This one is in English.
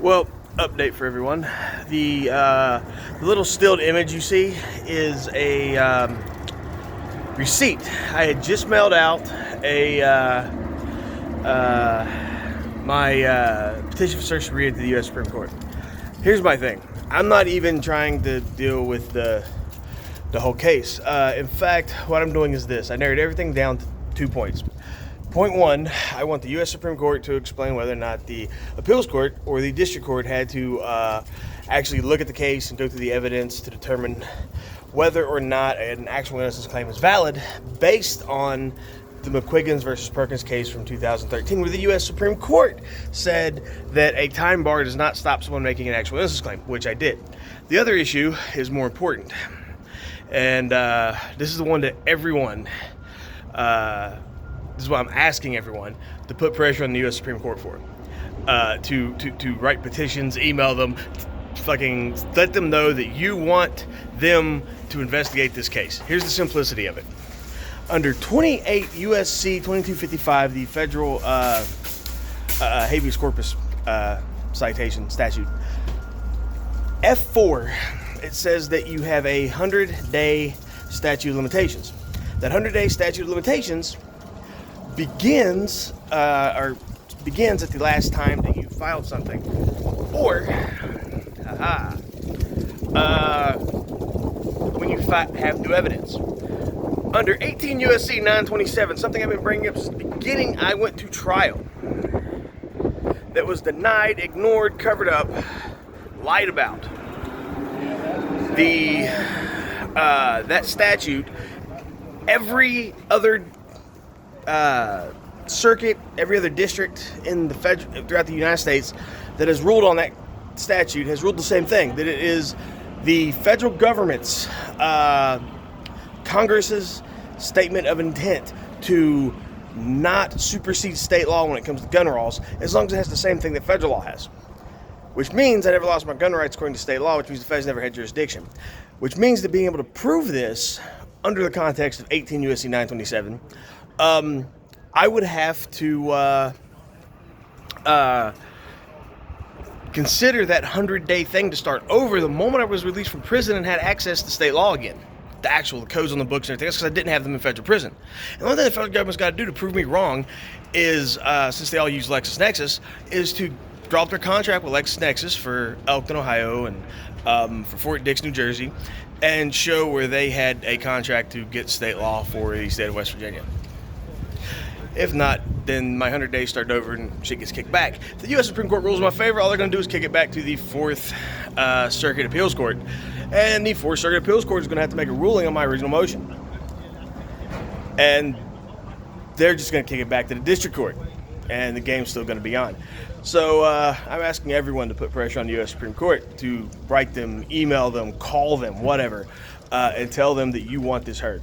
Well, update for everyone. The little stilled image you see is a receipt. I had just mailed out my petition for certiorari to the U.S. Supreme Court. Here's my thing. I'm not even trying to deal with the whole case. In fact, what I'm doing is this. I narrowed everything down to 2 points. Point one, I want the U.S. Supreme Court to explain whether or not the appeals court or the district court had to actually look at the case and go through the evidence to determine whether or not an actual innocence claim is valid based on the McQuiggins versus Perkins case from 2013, where the U.S. Supreme Court said that a time bar does not stop someone making an actual innocence claim, which I did. The other issue is more important, and this is the one that everyone... this is what I'm asking everyone to put pressure on the U.S. Supreme Court for. To write petitions, email them, fucking let them know that you want them to investigate this case. Here's the simplicity of it. Under 28 USC 2255, the federal habeas corpus citation statute, F4, it says that you have a 100-day statute of limitations. That 100-day statute of limitations begins at the last time that you filed something, or when you have new evidence. Under 18 USC 927, something I've been bringing up since the beginning, I went to trial. That was denied, ignored, covered up, lied about. That statute, every other circuit, every other district in the throughout the United States that has ruled on that statute has ruled the same thing, that it is the federal government's Congress's statement of intent to not supersede state law when it comes to gun laws, as long as it has the same thing that federal law has. Which means I never lost my gun rights according to state law, which means the feds never had jurisdiction. Which means that being able to prove this under the context of 18 USC 927, I would have to consider that 100-day thing to start over the moment I was released from prison and had access to state law again. The codes on the books and everything else, because I didn't have them in federal prison. And the only thing the federal government's got to do to prove me wrong is, since they all use LexisNexis, is to draw up their contract with LexisNexis for Elkton, Ohio, and for Fort Dix, New Jersey, and show where they had a contract to get state law for the state of West Virginia. If not, then my 100 days start over and shit gets kicked back. If the U.S. Supreme Court rules in my favor, all they're going to do is kick it back to the 4th Circuit Appeals Court. And the 4th Circuit Appeals Court is going to have to make a ruling on my original motion. And they're just going to kick it back to the district court. And the game's still going to be on. So I'm asking everyone to put pressure on the U.S. Supreme Court to write them, email them, call them, whatever, and tell them that you want this heard.